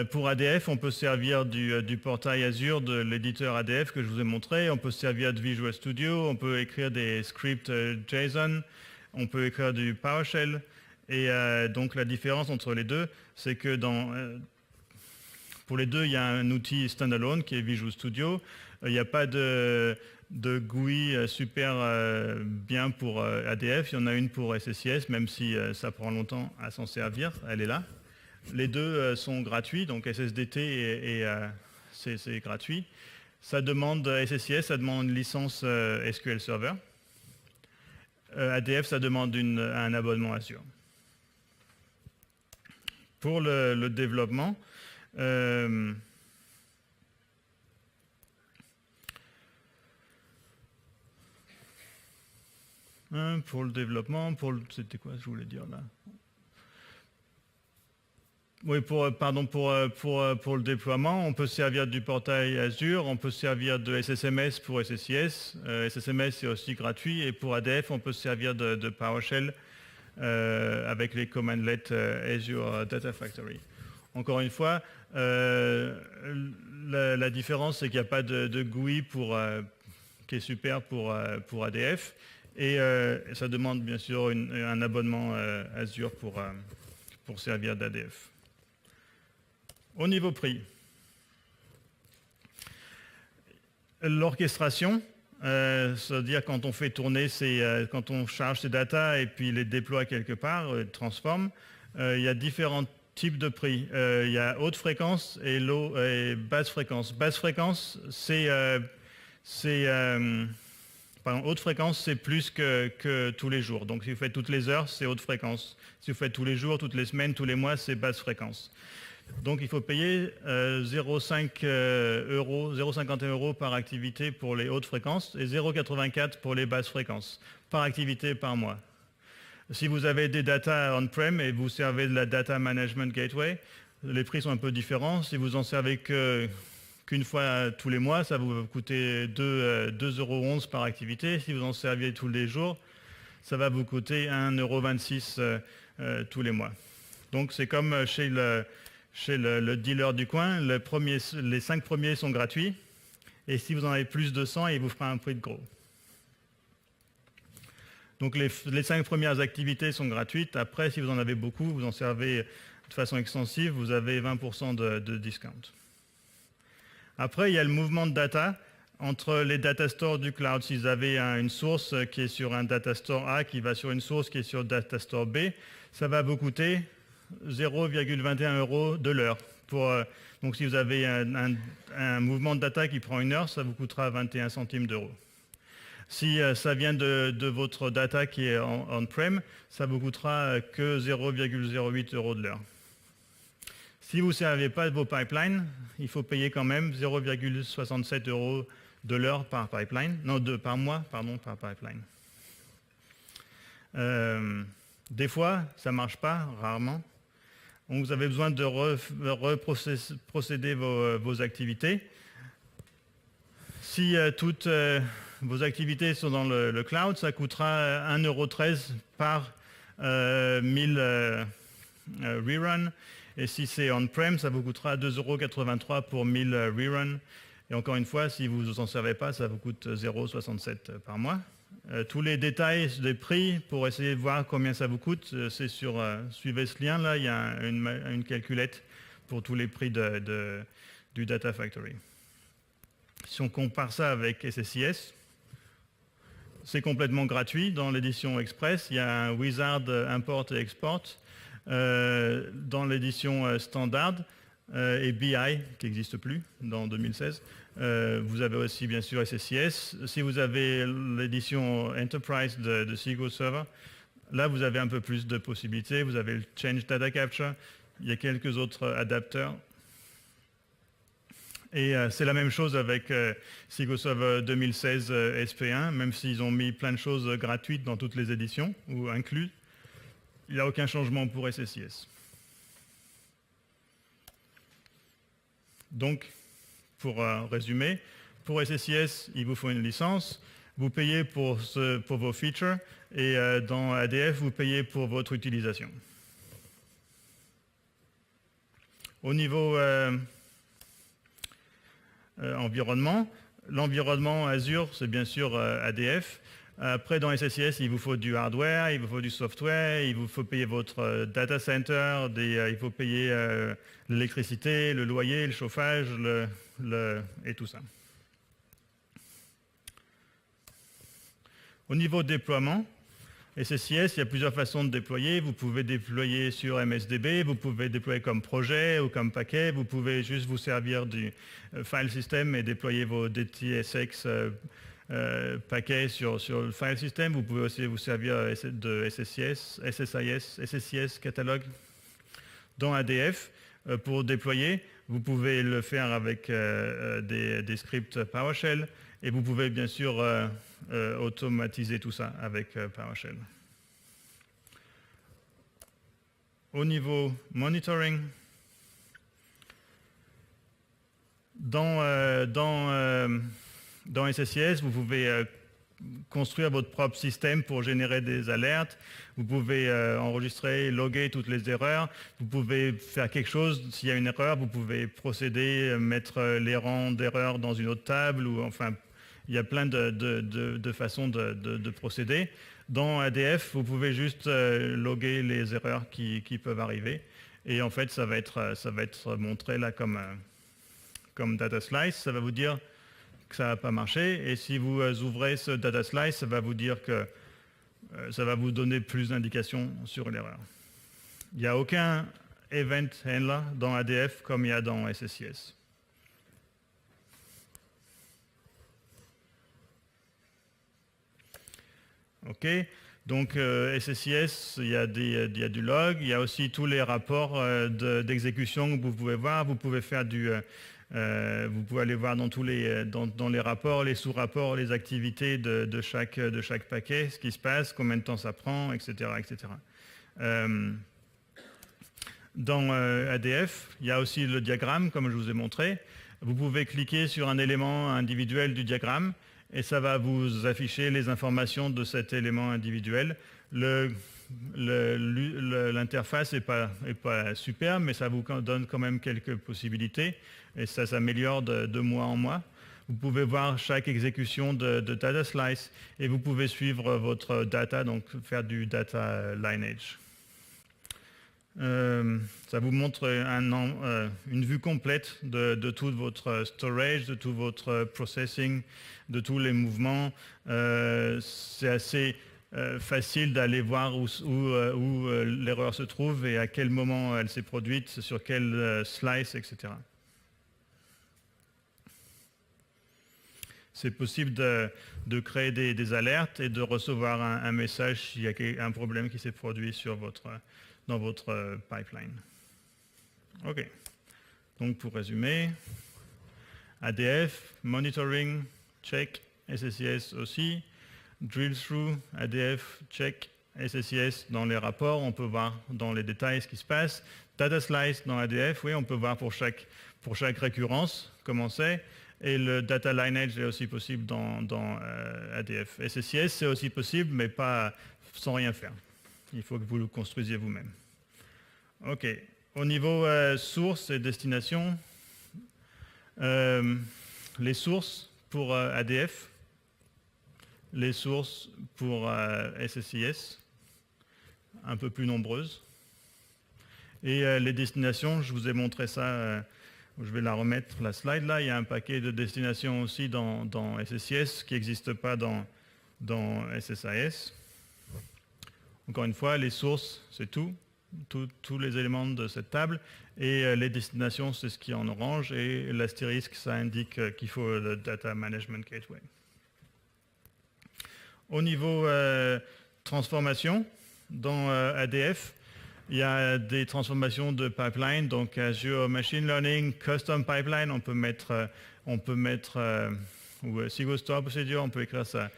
Pour ADF, on peut se servir du portail Azure de l'éditeur ADF que je vous ai montré, on peut se servir de Visual Studio, on peut écrire des scripts JSON, on peut écrire du PowerShell. Et donc la différence entre les deux, c'est que pour les deux, il y a un outil standalone qui est Visual Studio. Il n'y a pas de GUI super bien pour ADF. Il y en a une pour SSIS, même si ça prend longtemps à s'en servir. Elle est là. Les deux sont gratuits, donc SSDT c'est gratuit. SSIS, ça demande une licence SQL Server. ADF, ça demande un abonnement Azure. Pour le développement, c'était quoi je voulais dire là? Oui, pour le déploiement, on peut se servir du portail Azure, on peut se servir de SSMS pour SSIS. SSMS c'est aussi gratuit, et pour ADF, on peut se servir de PowerShell avec les commandlets Azure Data Factory. Encore une fois, la différence, c'est qu'il n'y a pas de GUI qui est super pour ADF, et ça demande bien sûr un abonnement Azure pour servir d'ADF. Au niveau prix, l'orchestration, c'est-à-dire quand on fait tourner, quand on charge ces datas et puis les déploie quelque part, transforme, il y a différents types de prix. Il y a haute fréquence et basse fréquence. Basse fréquence, haute fréquence, c'est plus que tous les jours. Donc si vous faites toutes les heures, c'est haute fréquence. Si vous faites tous les jours, toutes les semaines, tous les mois, c'est basse fréquence. Donc il faut payer 0,51 euros par activité pour les hautes fréquences et 0,84 pour les basses fréquences, par activité par mois. Si vous avez des data on-prem et vous servez de la Data Management Gateway, les prix sont un peu différents. Si vous en servez qu'une fois tous les mois, ça va vous coûter 2,11 euros par activité. Si vous en servez tous les jours, ça va vous coûter 1,26 € tous les mois. Donc c'est comme chez le dealer du coin, les 5 premiers sont gratuits, et si vous en avez plus de 100, il vous fera un prix de gros. Donc les 5 premières activités sont gratuites. Après, si vous en avez beaucoup, vous en servez de façon extensive, vous avez 20% de discount. Après, il y a le mouvement de data entre les data stores du cloud. Si vous avez une source qui est sur un data store A, qui va sur une source qui est sur data store B, ça va vous coûter 0,21 € de l'heure. Donc si vous avez un mouvement de data qui prend 1 heure, ça vous coûtera 21 centimes d'euros. Si ça vient de votre data qui est on-prem, ça vous coûtera que 0,08 € de l'heure. Si vous ne servez pas vos pipelines, il faut payer quand même 0,67 € de l'heure par pipeline, par mois, pardon, par pipeline. Des fois, ça ne marche pas, rarement. Donc vous avez besoin de reprocéder vos activités. Si toutes vos activités sont dans le cloud, ça coûtera 1,13 € par 1000 rerun. Et si c'est on-prem, ça vous coûtera 2,83 € pour 1000 rerun. Et encore une fois, si vous ne vous en servez pas, ça vous coûte 0,67 € par mois. Tous les détails des prix, pour essayer de voir combien ça vous coûte, c'est suivez ce lien là, il y a une calculette pour tous les prix du Data Factory. Si on compare ça avec SSIS, c'est complètement gratuit. Dans l'édition Express, il y a un Wizard Import et Export. Dans l'édition Standard et BI, qui n'existe plus dans 2016, vous avez aussi bien sûr SSIS. Si vous avez l'édition Enterprise de SQL Server, là vous avez un peu plus de possibilités. Vous avez le Change Data Capture, il y a quelques autres adapteurs. Et c'est la même chose avec SQL Server 2016 SP1, même s'ils ont mis plein de choses gratuites dans toutes les éditions, ou inclus. Il n'y a aucun changement pour SSIS. Donc, pour résumer, pour SSIS, il vous faut une licence. Vous payez pour vos features et dans ADF, vous payez pour votre utilisation. Au niveau environnement, l'environnement Azure, c'est bien sûr ADF. Après, dans SSIS, il vous faut du hardware, il vous faut du software, il vous faut payer votre data center, il faut payer l'électricité, le loyer, le chauffage et tout ça. Au niveau de déploiement, SSIS, il y a plusieurs façons de déployer. Vous pouvez déployer sur MSDB, vous pouvez déployer comme projet ou comme paquet, vous pouvez juste vous servir du file system et déployer vos DTSX paquets sur le file system. Vous pouvez aussi vous servir de SSIS catalogue. Dans ADF, pour déployer, vous pouvez le faire avec des scripts PowerShell et vous pouvez bien sûr automatiser tout ça avec PowerShell. Au niveau monitoring, dans SSIS, vous pouvez construire votre propre système pour générer des alertes. Vous pouvez enregistrer, loguer toutes les erreurs. Vous pouvez faire quelque chose. S'il y a une erreur, vous pouvez procéder, mettre les rangs d'erreurs dans une autre table. Enfin, il y a plein de façons de procéder. Dans ADF, vous pouvez juste loguer les erreurs qui peuvent arriver. Et en fait, ça va être montré là comme data slice. Ça va vous dire que ça n'a pas marché. Et si vous ouvrez ce data slice, ça va vous dire que ça va vous donner plus d'indications sur l'erreur. Il n'y a aucun event handler dans ADF comme il y a dans SSIS. OK. Donc SSIS, il y a du log, il y a aussi tous les rapports d'exécution que vous pouvez voir. Vous pouvez faire vous pouvez aller voir dans les rapports, les sous-rapports, les activités de chaque paquet, ce qui se passe, combien de temps ça prend, etc. etc. Dans ADF, il y a aussi le diagramme, comme je vous ai montré. Vous pouvez cliquer sur un élément individuel du diagramme et ça va vous afficher les informations de cet élément individuel. L'interface n'est pas super, mais ça vous donne quand même quelques possibilités et ça s'améliore de mois en mois. Vous pouvez voir chaque exécution de data slice et vous pouvez suivre votre data, donc faire du data lineage. Ça vous montre une vue complète de tout votre storage, de tout votre processing, de tous les mouvements. C'est assez facile d'aller voir où l'erreur se trouve et à quel moment elle s'est produite, sur quel slice, etc. C'est possible de créer des alertes et de recevoir un message s'il y a un problème qui s'est produit dans votre pipeline. OK. Donc pour résumer, ADF, monitoring, check, SSIS aussi, drill through, ADF, check, SSIS dans les rapports, on peut voir dans les détails ce qui se passe. Data slice dans ADF, oui, on peut voir pour chaque récurrence comment c'est. Et le data lineage est aussi possible dans ADF. SSIS, c'est aussi possible, mais pas sans rien faire. Il faut que vous le construisiez vous-même. OK. Au niveau source et destination, les sources pour ADF, les sources pour SSIS, un peu plus nombreuses. Et les destinations, je vous ai montré ça, je vais la remettre, la slide là. Il y a un paquet de destinations aussi dans SSIS qui n'existe pas dans SSIS. Encore une fois, les sources, c'est tout. Tous les éléments de cette table et les destinations, c'est ce qui est en orange et l'astérisque, ça indique qu'il faut le Data Management Gateway. Au niveau transformation, dans ADF, il y a des transformations de pipeline, donc Azure Machine Learning, Custom Pipeline, on peut mettre ou SQL Store Procedure, on peut écrire ça.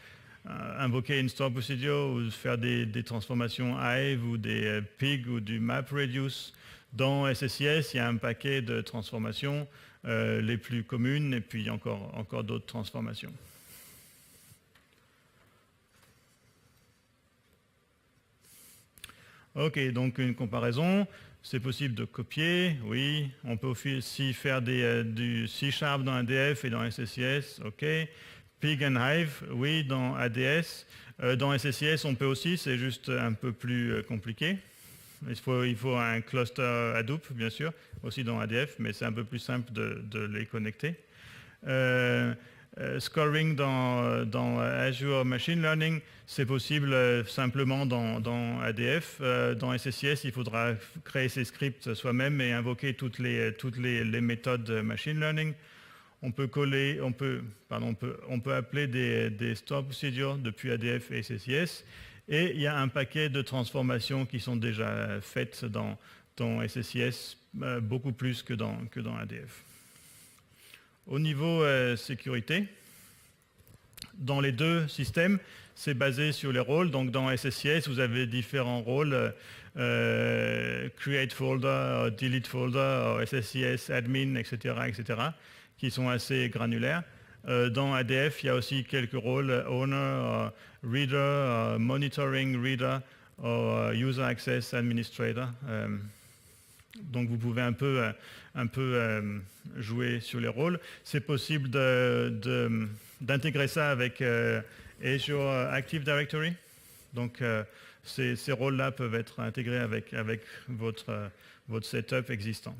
Invoquer une store procedure ou faire des transformations Hive ou des PIG ou du MapReduce. Dans SSIS, il y a un paquet de transformations les plus communes et puis encore d'autres transformations. OK, donc une comparaison. C'est possible de copier, oui. On peut aussi faire du C# dans ADF et dans SSIS, OK. Pig and Hive, oui, dans ADS. Dans SSIS, on peut aussi, c'est juste un peu plus compliqué. Il faut un cluster Hadoop, bien sûr, aussi dans ADF, mais c'est un peu plus simple de les connecter. Scoring dans Azure Machine Learning, c'est possible simplement dans ADF. Dans SSIS, il faudra créer ses scripts soi-même et invoquer toutes les méthodes Machine Learning. On peut appeler des store procedures depuis ADF et SSIS. Et il y a un paquet de transformations qui sont déjà faites dans SSIS, beaucoup plus que dans ADF. Au niveau sécurité, dans les deux systèmes, c'est basé sur les rôles. Donc dans SSIS, vous avez différents rôles, create folder, delete folder, SSIS admin, etc., qui sont assez granulaires. Dans ADF, il y a aussi quelques rôles, owner, reader, monitoring reader, user access administrator. Donc vous pouvez un peu jouer sur les rôles. C'est possible d'intégrer ça avec Azure Active Directory. Donc ces rôles-là peuvent être intégrés avec votre votre setup existant.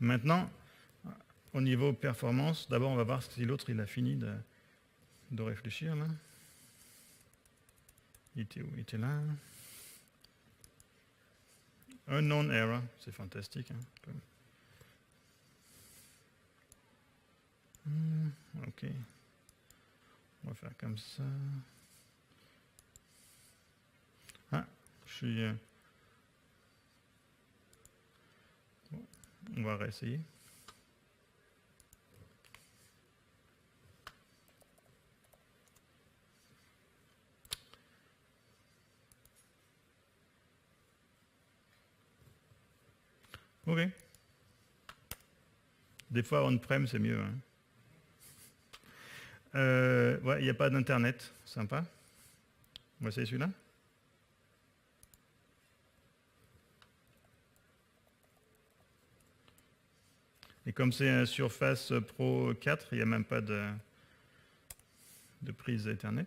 Maintenant, au niveau performance, d'abord on va voir si l'autre il a fini de réfléchir là. Il était où? Il était là. Unknown error, c'est fantastique. Hein. Ok. On va faire comme ça. Ah, je suis... Bon, on va réessayer. Ok. Des fois, on-prem, c'est mieux. Hein. Ouais, il n'y a pas d'internet. Sympa. On va essayer celui-là. Et comme c'est un Surface Pro 4, il n'y a même pas de prise Ethernet.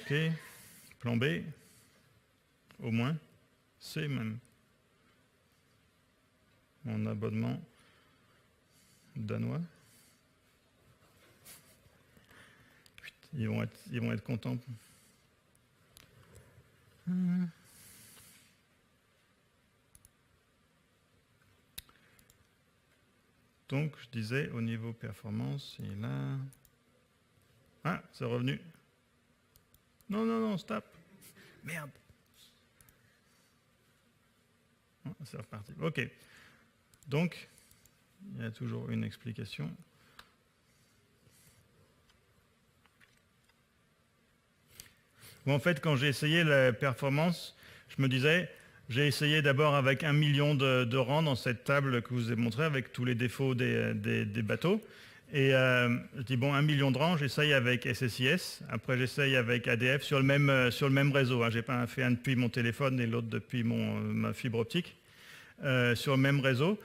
Ok. Plan B. Au moins. C même. Mon abonnement danois. Ils vont être contents. Donc, je disais, au niveau performance, il est là. Ah, c'est revenu. Non, non, non, stop. Merde. C'est reparti. Ok. Donc, il y a toujours une explication. Bon, en fait, quand j'ai essayé la performance, je me disais, j'ai essayé d'abord avec 1 million de rangs dans cette table que je vous ai montré avec tous les défauts des bateaux. Et je dis, bon, 1 million de rangs, j'essaye avec SSIS. Après, j'essaye avec ADF sur le même réseau. Hein. Je n'ai pas fait un depuis mon téléphone et l'autre depuis ma fibre optique. Sur le même réseau,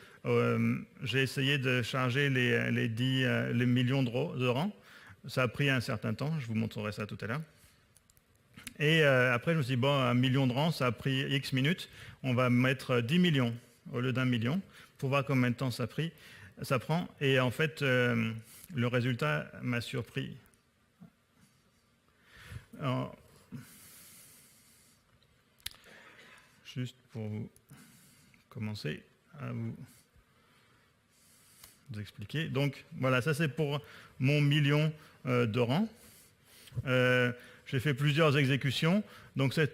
j'ai essayé de charger les millions de rangs. Ça a pris un certain temps, je vous montrerai ça tout à l'heure. Et après, je me suis dit, bon, 1 million de rangs, ça a pris X minutes. On va mettre 10 millions au lieu d'1 million pour voir combien de temps ça prend. Et en fait, le résultat m'a surpris. Alors, juste pour vous commencer à vous expliquer. Donc, voilà, ça c'est pour mon million de rangs. J'ai fait plusieurs exécutions. Donc ça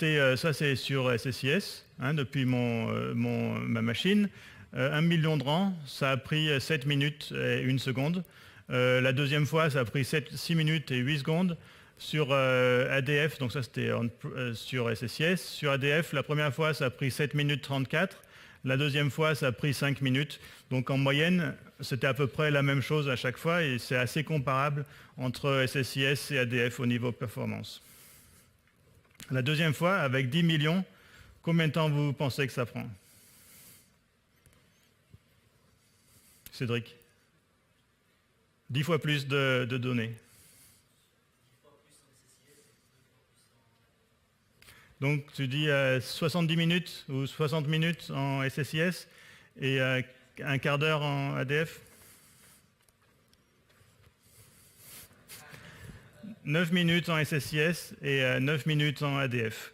c'est sur SSIS, hein, depuis ma machine. 1 million de rangs, ça a pris 7 minutes et 1 seconde. La deuxième fois, ça a pris 6 minutes et 8 secondes. Sur ADF, donc ça c'était sur SSIS. Sur ADF, la première fois, ça a pris 7 minutes 34. La deuxième fois, ça a pris 5 minutes. Donc en moyenne, c'était à peu près la même chose à chaque fois et c'est assez comparable entre SSIS et ADF au niveau performance. La deuxième fois, avec 10 millions, combien de temps vous pensez que ça prend? Cédric? 10 fois plus de données. Donc tu dis 70 minutes ou 60 minutes en SSIS et un quart d'heure en ADF. 9 minutes en SSIS et 9 minutes en ADF.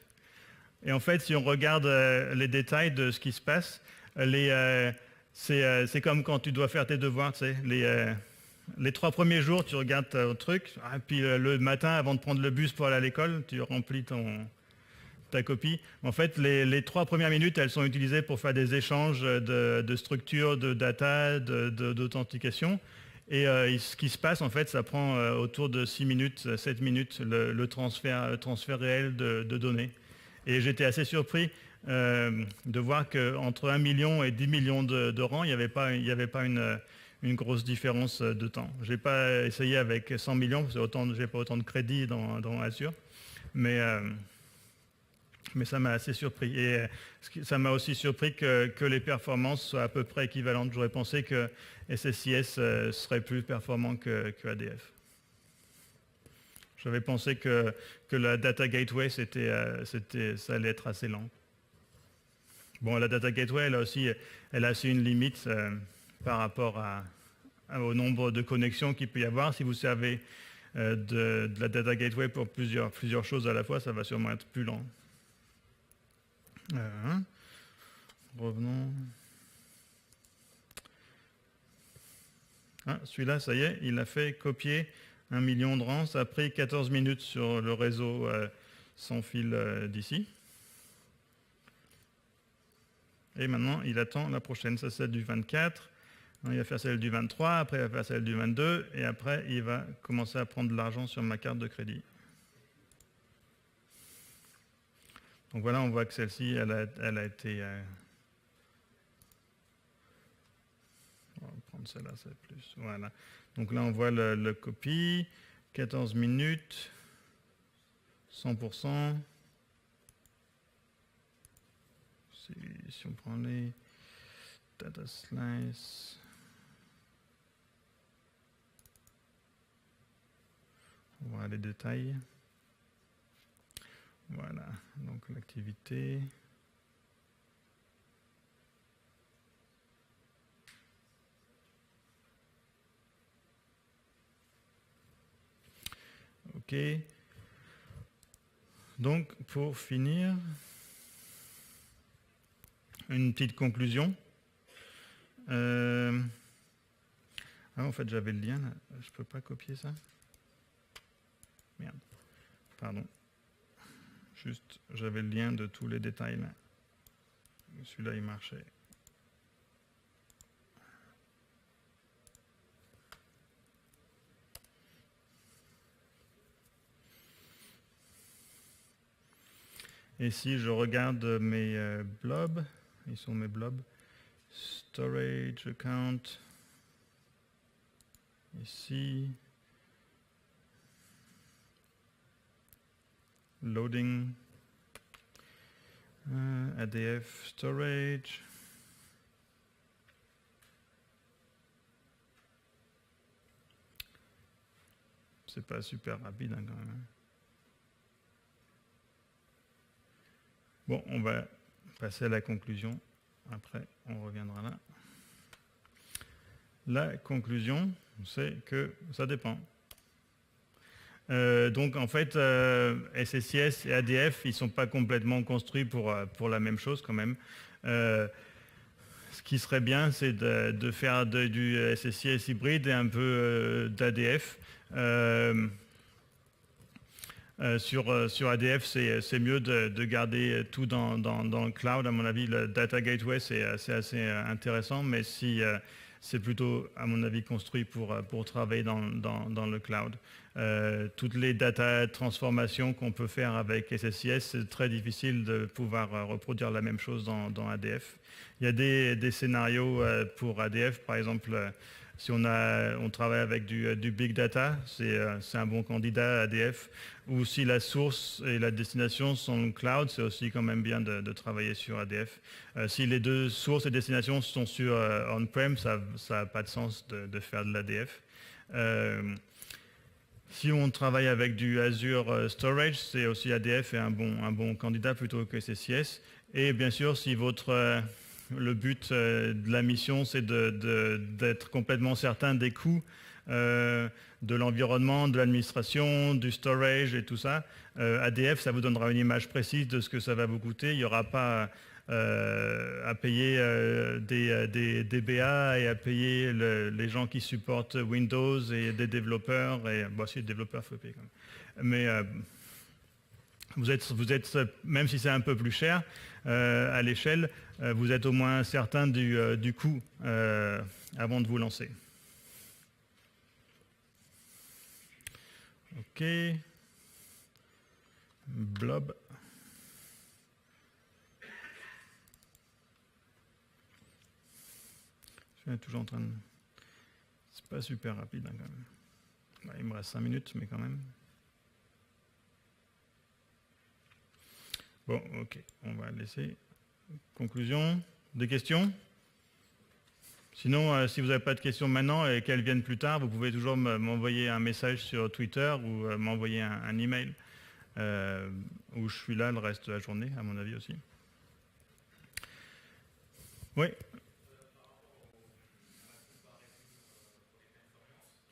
Et en fait, si on regarde les détails de ce qui se passe, c'est comme quand tu dois faire tes devoirs, tu sais, les 3 premiers jours, tu regardes ton truc, et puis le matin, avant de prendre le bus pour aller à l'école, tu remplis ta copie. En fait, les 3 premières minutes, elles sont utilisées pour faire des échanges de structures, de data, d'authentification. Et ce qui se passe, en fait, ça prend autour de 6 minutes, 7 minutes, le transfert réel de données. Et j'étais assez surpris de voir qu'entre 1 million et 10 millions de rangs, il n'y avait pas une grosse différence de temps. Je n'ai pas essayé avec 100 millions, parce que je n'ai pas autant de crédit dans Azure. Mais ça m'a assez surpris. Et ça m'a aussi surpris que les performances soient à peu près équivalentes. J'aurais pensé que SSIS serait plus performant que ADF. J'avais pensé que la data gateway, ça allait être assez lent. Bon, la data gateway, elle a aussi une limite par rapport au nombre de connexions qu'il peut y avoir. Si vous servez de la data gateway pour plusieurs choses à la fois, ça va sûrement être plus lent. Revenons. Celui-là, ça y est, il a fait copier 1 million de rangs. Ça a pris 14 minutes sur le réseau sans fil d'ici. Et maintenant, il attend la prochaine. Ça, c'est celle du 24. Il va faire celle du 23, après il va faire celle du 22, et après il va commencer à prendre de l'argent sur ma carte de crédit. Donc voilà, on voit que celle-ci, elle a été... on va prendre celle-là, c'est plus. Voilà. Donc là, on voit le copie, 14 minutes, 100%. Si on prend les data slice... On voit les détails. Voilà, donc l'activité. OK. Donc, pour finir, une petite conclusion. En fait, j'avais le lien, là. Je ne peux pas copier ça. Merde. Pardon. Juste, j'avais le lien de tous les détails, là. Celui-là, il marchait. Et si je regarde mes blobs, ils sont mes blobs, storage account, ici, loading, ADF storage, c'est pas super rapide hein, quand même. Bon, on va passer à la conclusion. Après, on reviendra là. La conclusion, c'est que ça dépend. Donc, en fait, SSIS et ADF, ils ne sont pas complètement construits pour la même chose quand même. Ce qui serait bien, c'est de faire du SSIS hybride et un peu d'ADF. Sur ADF, c'est mieux de garder tout dans le cloud. À mon avis, le Data Gateway, c'est assez intéressant, mais c'est plutôt, à mon avis, construit pour travailler dans le cloud. Toutes les data transformations qu'on peut faire avec SSIS, c'est très difficile de pouvoir reproduire la même chose dans ADF. Il y a des scénarios pour ADF, par exemple, si on travaille avec du big data, c'est un bon candidat ADF. Ou si la source et la destination sont cloud, c'est aussi quand même bien de travailler sur ADF. Si les deux sources et destinations sont sur on-prem, ça n'a pas de sens de faire de l'ADF. Si on travaille avec du Azure Storage, c'est aussi ADF est un bon candidat plutôt que SSIS. Et bien sûr, si le but de la mission, c'est d'être complètement certain des coûts de l'environnement, de l'administration, du storage et tout ça. ADF, ça vous donnera une image précise de ce que ça va vous coûter. Il n'y aura pas à payer des DBA et à payer les gens qui supportent Windows et des développeurs. Et, bon, si les développeurs, il faut payer quand même. Mais vous êtes, même si c'est un peu plus cher à l'échelle, vous êtes au moins certain du coût avant de vous lancer. OK. Blob. Je suis toujours en train de... C'est pas super rapide hein, quand même. Ouais, il me reste 5 minutes, mais quand même. Bon, OK. On va laisser. Conclusion. Des questions? Sinon, si vous n'avez pas de questions maintenant et qu'elles viennent plus tard, vous pouvez toujours m'envoyer un message sur Twitter ou m'envoyer un email où je suis là le reste de la journée, à mon avis aussi. Oui.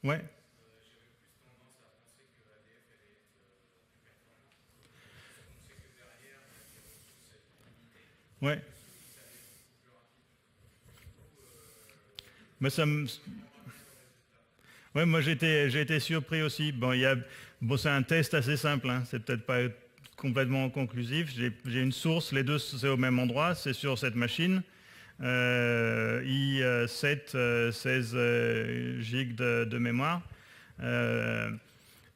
Ouais. Ouais. Mais ouais, moi j'ai été surpris aussi. Bon, c'est un test assez simple, hein. C'est peut-être pas complètement conclusif. J'ai une source, les deux c'est au même endroit, c'est sur cette machine. i7 16 gigs de mémoire.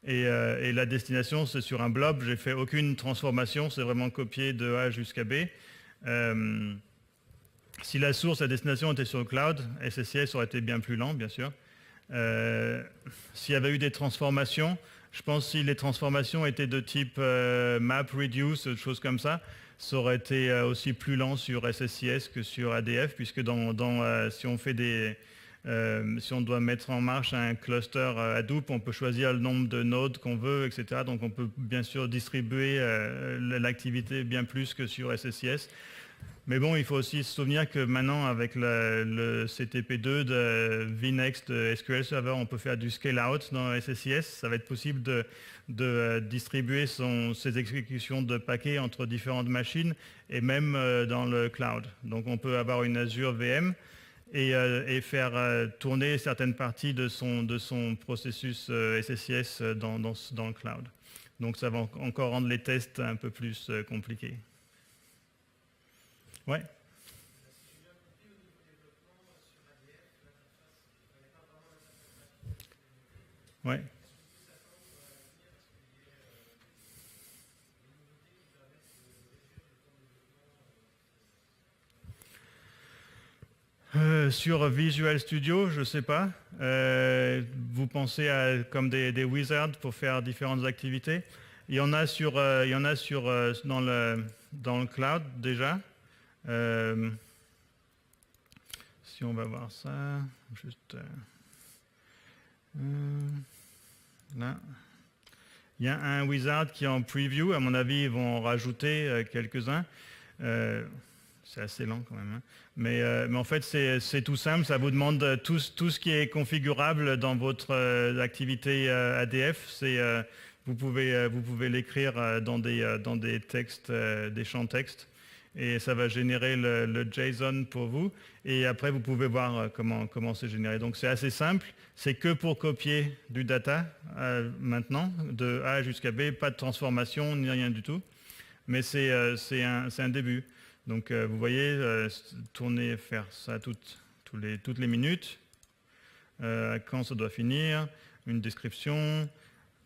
Et la destination, c'est sur un blob. J'ai fait aucune transformation, c'est vraiment copié de A jusqu'à B. Si la source, la destination était sur le cloud, SSIS aurait été bien plus lent, bien sûr. S'il y avait eu des transformations, je pense que si les transformations étaient de type MapReduce, des choses comme ça aurait été aussi plus lent sur SSIS que sur ADF, puisque si on fait si on doit mettre en marche un cluster Hadoop, on peut choisir le nombre de nodes qu'on veut, etc. Donc on peut bien sûr distribuer l'activité bien plus que sur SSIS. Mais bon, il faut aussi se souvenir que maintenant, avec le CTP2 de VNext de SQL Server, on peut faire du scale-out dans SSIS. Ça va être possible de distribuer ses exécutions de paquets entre différentes machines et même dans le cloud. Donc on peut avoir une Azure VM et faire tourner certaines parties de son processus SSIS dans le cloud. Donc ça va encore rendre les tests un peu plus compliqués. Ouais. Ouais. Sur Visual Studio, je ne sais pas. Vous pensez à comme des wizards pour faire différentes activités. Il y en a dans le cloud déjà. Si on va voir ça, juste là. Il y a un wizard qui est en preview. À mon avis, ils vont en rajouter quelques-uns. C'est assez lent quand même, hein. Mais en fait, c'est tout simple. Ça vous demande tout ce qui est configurable dans votre activité ADF. Vous pouvez l'écrire dans des textes, des champs textes. Et ça va générer le JSON pour vous. Et après, vous pouvez voir comment c'est généré. Donc c'est assez simple. C'est que pour copier du data maintenant, de A jusqu'à B, pas de transformation ni rien du tout. Mais c'est un début. Donc vous voyez, tourner, faire ça toutes les minutes. Quand ça doit finir, une description.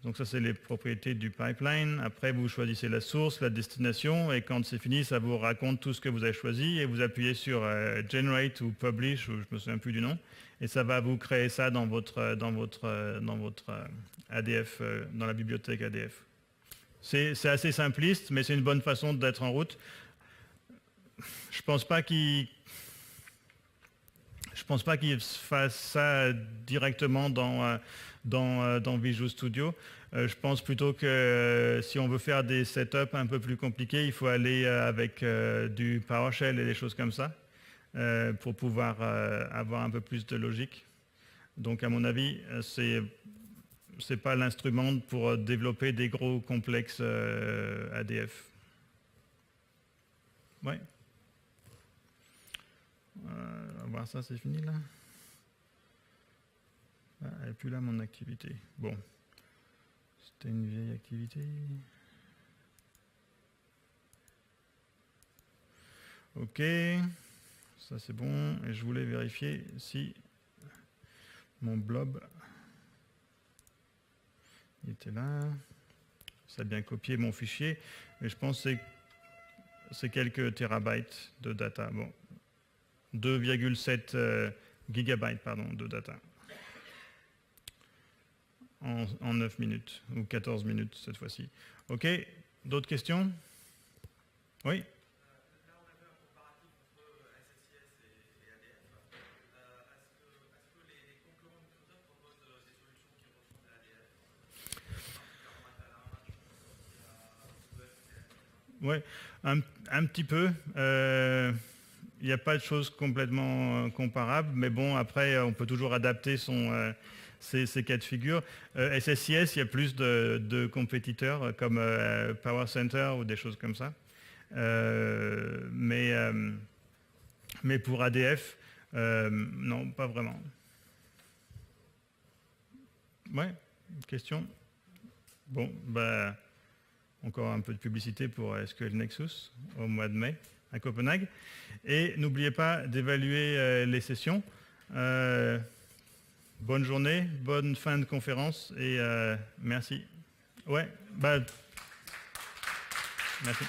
Donc ça, c'est les propriétés du pipeline. Après, vous choisissez la source, la destination, et quand c'est fini, ça vous raconte tout ce que vous avez choisi, et vous appuyez sur Generate ou Publish, ou je ne me souviens plus du nom, et ça va vous créer ça dans votre ADF, dans la bibliothèque ADF. C'est assez simpliste, mais c'est une bonne façon d'être en route. Je pense pas qu'il fasse ça directement dans Visual Studio. Je pense plutôt que si on veut faire des setups un peu plus compliqués, il faut aller avec du PowerShell et des choses comme ça pour pouvoir avoir un peu plus de logique. Donc à mon avis, c'est pas l'instrument pour développer des gros complexes ADF. Ouais. On va voir ça, c'est fini là. Ah, elle n'est plus là mon activité. Bon. C'était une vieille activité. Ok. Ça c'est bon. Et je voulais vérifier si mon blob était là. Ça a bien copié mon fichier. Mais je pense que c'est quelques terabytes de data. Bon. 2,7 gigabytes de data. En 9 minutes, ou 14 minutes cette fois-ci. Ok, d'autres questions? Oui? Ouais, un petit peu. Il n'y a pas de choses complètement comparables, mais bon, après, on peut toujours adapter ces cas de figure. SSIS, il y a plus de compétiteurs comme Power Center ou des choses comme ça. Mais pour ADF, non, pas vraiment. Ouais, question? Bon, bah, encore un peu de publicité pour SQL Nexus au mois de mai à Copenhague. Et n'oubliez pas d'évaluer les sessions. Bonne journée, bonne fin de conférence et merci. Ouais, bah, merci.